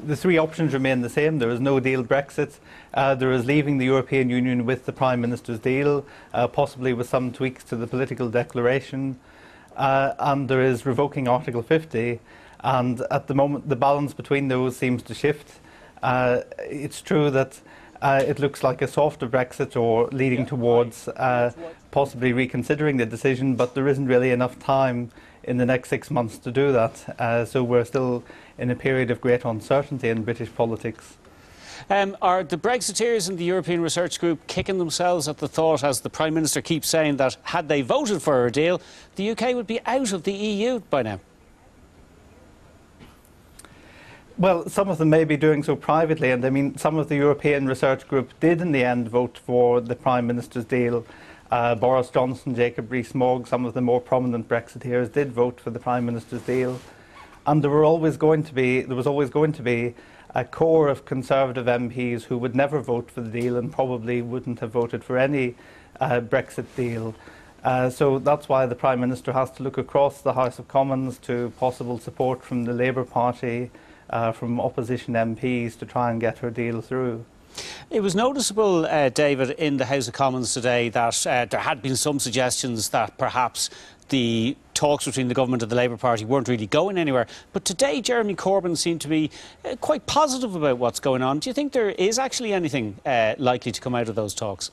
The three options remain the same. There is no deal Brexit, there is leaving the European Union with the Prime Minister's deal, possibly with some tweaks to the political declaration, and there is revoking Article 50, and at the moment the balance between those seems to shift. It's true that it looks like a softer Brexit or leading towards possibly reconsidering the decision, but there isn't really enough time in the next 6 months to do that. So we're still in a period of great uncertainty in British politics. Are the Brexiteers in the European Research Group kicking themselves at the thought, as the Prime Minister keeps saying, that had they voted for a deal, the UK would be out of the EU by now? Well, some of them may be doing so privately, and I mean, some of the European Research Group did in the end vote for the Prime Minister's deal. Boris Johnson, Jacob Rees-Mogg, some of the more prominent Brexiteers did vote for the Prime Minister's deal. And there was always going to be a core of Conservative MPs who would never vote for the deal and probably wouldn't have voted for any Brexit deal. So that's why the Prime Minister has to look across the House of Commons to possible support from the Labour Party, from opposition MPs to try and get her deal through. It was noticeable, David, in the House of Commons today that there had been some suggestions that perhaps the talks between the government and the Labour Party weren't really going anywhere. But today Jeremy Corbyn seemed to be quite positive about what's going on. Do you think there is actually anything likely to come out of those talks?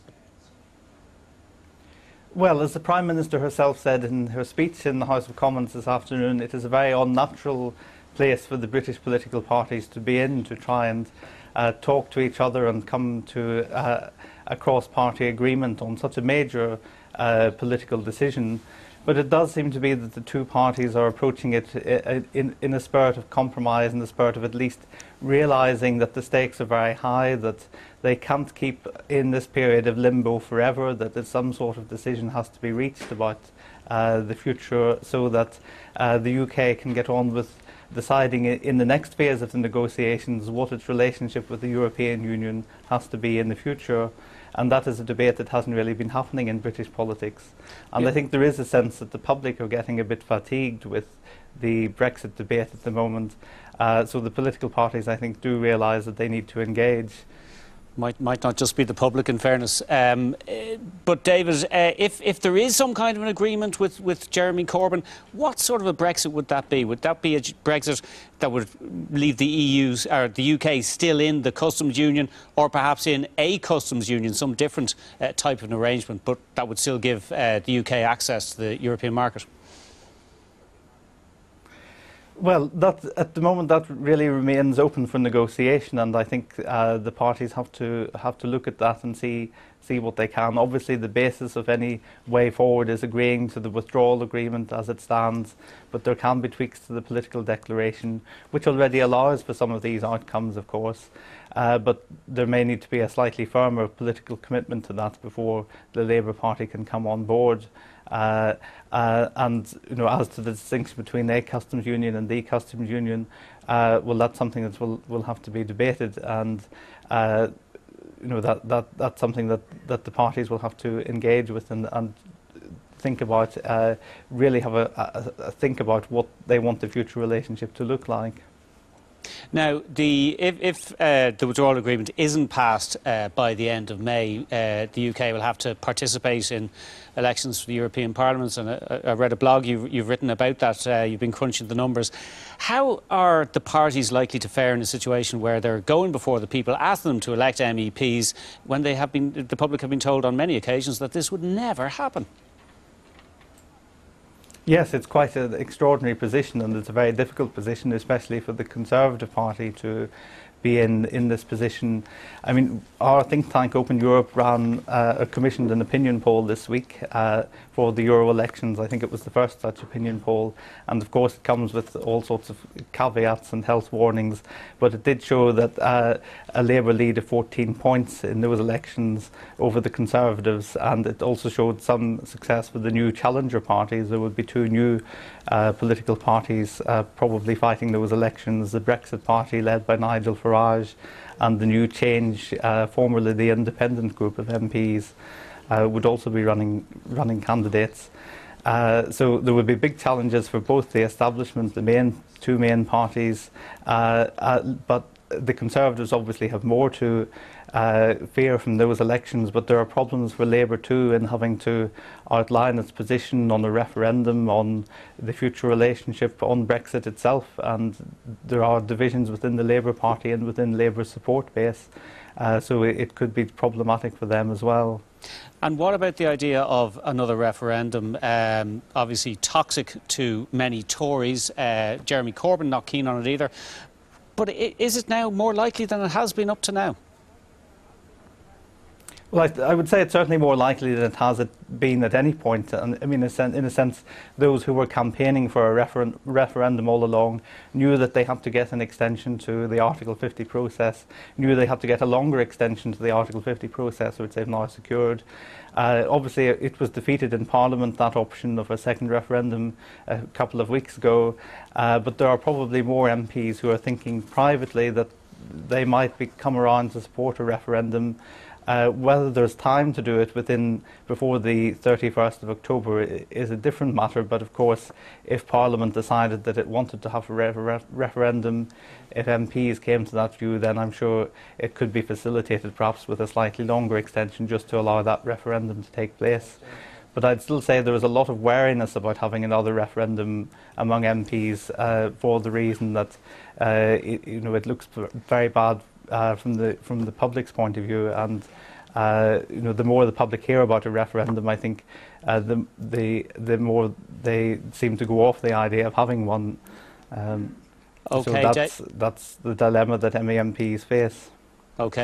Well, as the Prime Minister herself said in her speech in the House of Commons this afternoon, it is a very unnatural place for the British political parties to be in, to try and talk to each other and come to a cross-party agreement on such a major political decision. But it does seem to be that the two parties are approaching it in a spirit of compromise, in the spirit of at least realising that the stakes are very high, that they can't keep in this period of limbo forever, that some sort of decision has to be reached about the future so that the UK can get on with deciding in the next phase of the negotiations what its relationship with the European Union has to be in the future. And that is a debate that hasn't really been happening in British politics. And I think there is a sense that the public are getting a bit fatigued with the Brexit debate at the moment. So the political parties, I think, do realise that they need to engage. Might not just be the public, in fairness. But David, if there is some kind of an agreement with Jeremy Corbyn, what sort of a Brexit would that be? Would that be a Brexit that would leave the EU or the UK still in the customs union, or perhaps in a customs union, some different type of an arrangement, but that would still give the UK access to the European market? Well, at the moment that really remains open for negotiation, and I think the parties have to look at that and see what they can. Obviously, the basis of any way forward is agreeing to the withdrawal agreement as it stands, but there can be tweaks to the political declaration, which already allows for some of these outcomes, of course. But there may need to be a slightly firmer political commitment to that before the Labour Party can come on board. And as to the distinction between a customs union and the customs union, well, that's something that will have to be debated, and that's something that the parties will have to engage with and think about. Really have a think about what they want the future relationship to look like. Now, if the withdrawal agreement isn't passed by the end of May, the UK will have to participate in elections for the European Parliament, and I read a blog you've written about that. You've been crunching the numbers. How are the parties likely to fare in a situation where they're going before the people, asking them to elect MEPs, when the public have been told on many occasions that this would never happen? Yes, it's quite an extraordinary position, and it's a very difficult position, especially for the Conservative Party to be in this position. I mean, our think tank Open Europe commissioned an opinion poll this week for the Euro elections. I think it was the first such opinion poll, and of course it comes with all sorts of caveats and health warnings, but it did show that a Labour lead of 14 points in those elections over the Conservatives, and it also showed some success for the new challenger parties. There would be two new political parties probably fighting those elections: the Brexit Party led by Nigel Farage and the New Change, formerly the Independent group of MPs, would also be running candidates. So there would be big challenges for both the establishment, the two main parties, but the Conservatives obviously have more to fear from those elections, but there are problems for Labour too in having to outline its position on a referendum, on the future relationship, on Brexit itself, and there are divisions within the Labour Party and within Labour's support base, so it could be problematic for them as well. And what about the idea of another referendum? Obviously toxic to many Tories. Jeremy Corbyn not keen on it either. But is it now more likely than it has been up to now? Well, I would say it's certainly more likely than it has been at any point. And I mean, in a sense, those who were campaigning for a referendum all along knew that they had to get an extension to the Article 50 process, knew they had to get a longer extension to the Article 50 process, which they've now secured. Obviously, it was defeated in Parliament, that option of a second referendum, a couple of weeks ago. But there are probably more MPs who are thinking privately that they might come around to support a referendum. Whether there's time to do it before the 31st of October is a different matter, but of course if Parliament decided that it wanted to have a referendum, if MPs came to that view, then I'm sure it could be facilitated perhaps with a slightly longer extension just to allow that referendum to take place. But I'd still say there is a lot of wariness about having another referendum among MPs for the reason that it looks very bad from the public's point of view, and the more the public hear about a referendum, I think the more they seem to go off the idea of having one. Okay, so that's the dilemma that MEMPs face. Okay.